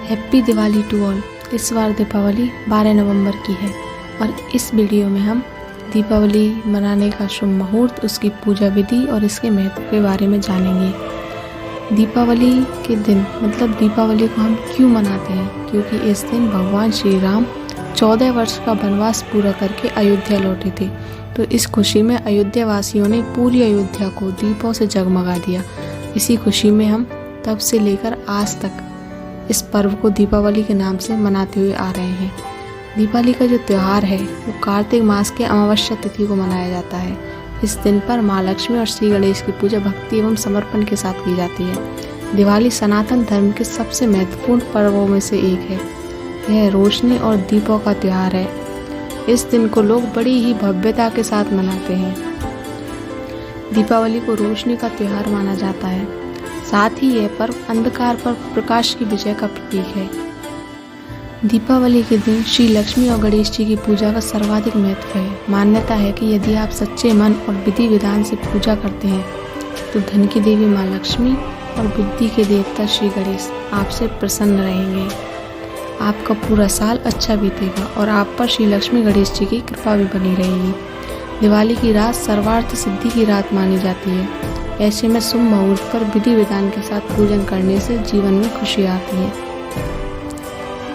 Happy Diwali to all. इस बार दीपावली 12 नवंबर की है और इस वीडियो में हम दीपावली मनाने का शुभ मुहूर्त, उसकी पूजा विधि और इसके महत्व के बारे में जानेंगे। दीपावली के दिन मतलब दीपावली को हम क्यों मनाते हैं? क्योंकि इस दिन भगवान श्री राम 14 वर्ष का वनवास पूरा करके अयोध्या लौटे थे। तो इस खुशी में अयोध्या वासियों ने पूरी अयोध्या को दीपों से जगमगा दिया। इसी खुशी में हम तब से लेकर आज तक इस पर्व को दीपावली के नाम से मनाते हुए आ रहे हैं। दीपावली का जो त्यौहार है वो कार्तिक मास के अमावस्या तिथि को मनाया जाता है। इस दिन पर माँ लक्ष्मी और श्री गणेश की पूजा भक्ति एवं समर्पण के साथ की जाती है। दिवाली सनातन धर्म के सबसे महत्वपूर्ण पर्वों में से एक है। यह रोशनी और दीपों का त्यौहार है। इस दिन को लोग बड़ी ही भव्यता के साथ मनाते हैं। दीपावली को रोशनी का त्यौहार माना जाता है। साथ ही यह पर्व अंधकार पर प्रकाश की विजय का प्रतीक है। दीपावली के दिन श्री लक्ष्मी और गणेश जी की पूजा का सर्वाधिक महत्व है। मान्यता है कि यदि आप सच्चे मन और विधि विधान से पूजा करते हैं तो धन की देवी माँ लक्ष्मी और बुद्धि के देवता श्री गणेश आपसे प्रसन्न रहेंगे। आपका पूरा साल अच्छा बीतेगा और आप पर श्री लक्ष्मी गणेश जी की कृपा भी बनी रहेगी। दिवाली की रात सर्वार्थ सिद्धि की रात मानी जाती है। ऐसे में शुभ मुहूर्त पर विधि विधान के साथ पूजन करने से जीवन में खुशी आती है।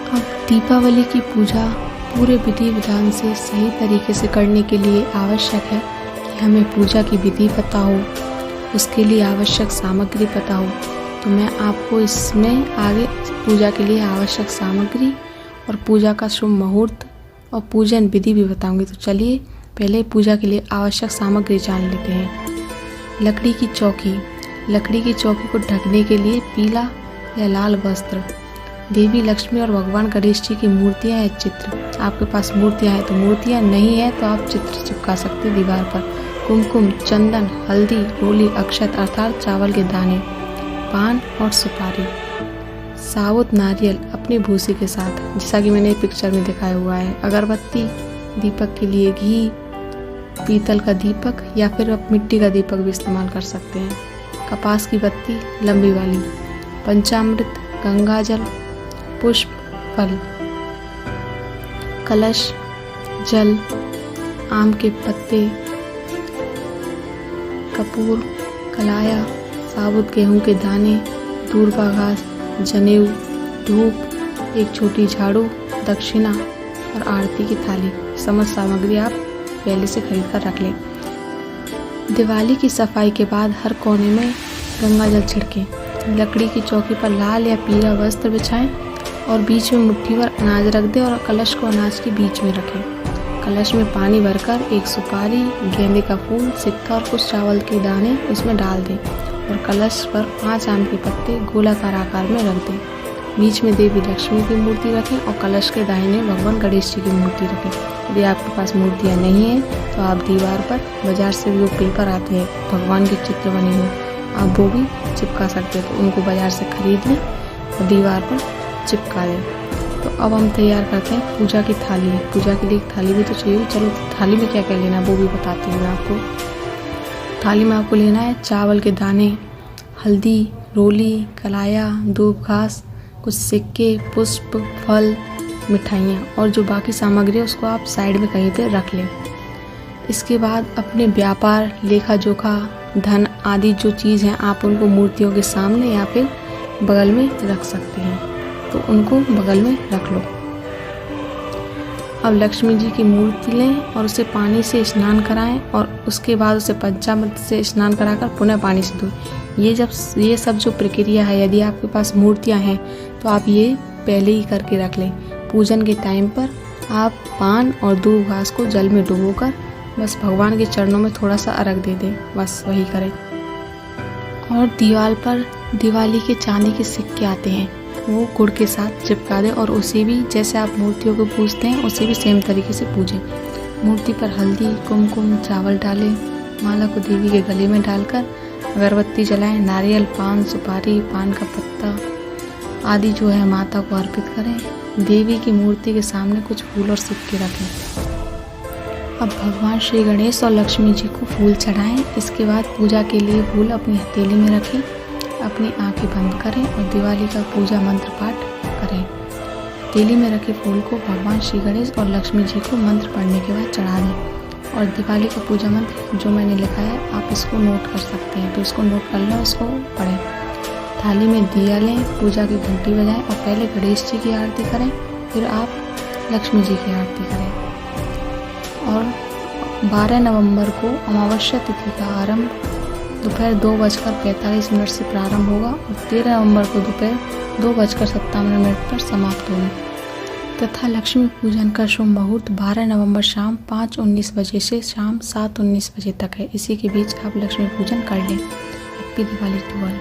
अब दीपावली की पूजा पूरे विधि विधान से सही तरीके से करने के लिए आवश्यक है कि हमें पूजा की विधि पता हो, उसके लिए आवश्यक सामग्री पता हो। तो मैं आपको इसमें आगे पूजा के लिए आवश्यक सामग्री और पूजा का शुभ मुहूर्त और पूजन विधि भी बताऊंगी। तो चलिए पहले पूजा के लिए आवश्यक सामग्री जान लेते हैं। लकड़ी की चौकी। लकड़ी की चौकी को ढकने के लिए पीला या लाल वस्त्र। देवी लक्ष्मी और भगवान गणेश जी की मूर्तियां या चित्र। आपके पास मूर्तियां हैं तो मूर्तियां, नहीं है तो आप चित्र चिपका सकते हैं दीवार पर। कुमकुम, चंदन, हल्दी, रोली, अक्षत अर्थात चावल के दाने, पान और सुपारी, साबुत नारियल अपनी भूसी के साथ, जैसा कि मैंने पिक्चर में दिखाया हुआ है। अगरबत्ती, दीपक के लिए घी, पीतल का दीपक या फिर आप मिट्टी का दीपक भी इस्तेमाल कर सकते हैं। कपास की बत्ती लंबी वाली, पंचामृत, गंगाजल, पुष्प, फल, कलश, जल, आम के पत्ते, कपूर, कलाया, साबुत गेहूं के दाने, दूर्वा घास, जनेऊ, धूप, एक छोटी झाड़ू, दक्षिणा और आरती की थाली। समस्त सामग्री आप पहले से खरीद कर रख लें। दिवाली की सफाई के बाद हर कोने में गंगा जल छिड़कें। लकड़ी की चौकी पर लाल या पीला वस्त्र बिछाएं और बीच में मुट्ठी भर अनाज रख दें और कलश को अनाज के बीच में रखें। कलश में पानी भरकर एक सुपारी, गेंदे का फूल, सिक्का और कुछ चावल के दाने उसमें डाल दें और कलश पर 5 आम के पत्ते गोलाकार आकार में रख दें। बीच में देवी लक्ष्मी की मूर्ति रखें और कलश के दाहिने भगवान गणेश जी की मूर्ति रखें। यदि आपके पास मूर्तियाँ नहीं हैं तो आप दीवार पर बाजार से जो पेपर आते हैं भगवान के चित्र बने हुए, आप वो भी चिपका सकते हैं। तो उनको बाजार से खरीद लें और दीवार पर चिपका दें। तो अब हम तैयार करते हैं पूजा की थाली। पूजा के लिए एक थाली भी तो चाहिए। चलो थाली में क्या क्या लेना है वो भी बताती हूँ मैं आपको। थाली में आपको लेना है चावल के दाने, हल्दी, रोली, कलाया, दूब घास, कुछ सिक्के, पुष्प, फल, मिठाइयाँ और जो बाकी सामग्री है उसको आप साइड में कहीं पे रख लें। इसके बाद अपने व्यापार, लेखा जोखा, धन आदि जो चीज़ हैं आप उनको मूर्तियों के सामने या फिर बगल में रख सकते हैं। तो उनको बगल में रख लो। अब लक्ष्मी जी की मूर्ति लें और उसे पानी से स्नान कराएं और उसके बाद उसे पंचामृत से स्नान कराकर पुनः पानी से धोएं। ये सब जो प्रक्रिया है, यदि आपके पास मूर्तियां हैं तो आप ये पहले ही करके रख लें। पूजन के टाइम पर आप पान और दूब घास को जल में डुबोकर बस भगवान के चरणों में थोड़ा सा अर्घ दे दें, बस वही करें। और दीवार पर दिवाली के चांदी के सिक्के आते हैं, वो गुड़ के साथ चिपका दें और उसे भी जैसे आप मूर्तियों को पूजते हैं उसे भी सेम तरीके से पूजें। मूर्ति पर हल्दी, कुमकुम, चावल डालें। माला को देवी के गले में डालकर अगरबत्ती जलाएं। नारियल, पान, सुपारी, पान का पत्ता आदि जो है माता को अर्पित करें। देवी की मूर्ति के सामने कुछ फूल और सिक्के रखें। अब भगवान श्री गणेश और लक्ष्मी जी को फूल चढ़ाएं। इसके बाद पूजा के लिए फूल अपनी हथेली में रखें। अपनी आंखें बंद करें और दिवाली का पूजा मंत्र पाठ करें। तीली में रखे फूल को भगवान श्री गणेश और लक्ष्मी जी को मंत्र पढ़ने के बाद चढ़ा दें। और दिवाली का पूजा मंत्र जो मैंने लिखा है आप इसको नोट कर सकते हैं, तो इसको नोट कर लें, उसको पढ़ें। थाली में दिया लें, पूजा की घंटी बजाएं और पहले गणेश जी की आरती करें, फिर आप लक्ष्मी जी की आरती करें। और 12 नवंबर को अमावस्या तिथि का आरंभ दोपहर 2:45 से प्रारंभ होगा और 13 नवंबर को दोपहर 2:57 पर समाप्त होगी तथा लक्ष्मी पूजन का शुभ मुहूर्त 12 नवंबर शाम 5:19 बजे से शाम 7:19 बजे तक है। इसी के बीच आप लक्ष्मी पूजन कर लें। Happy Diwali to all.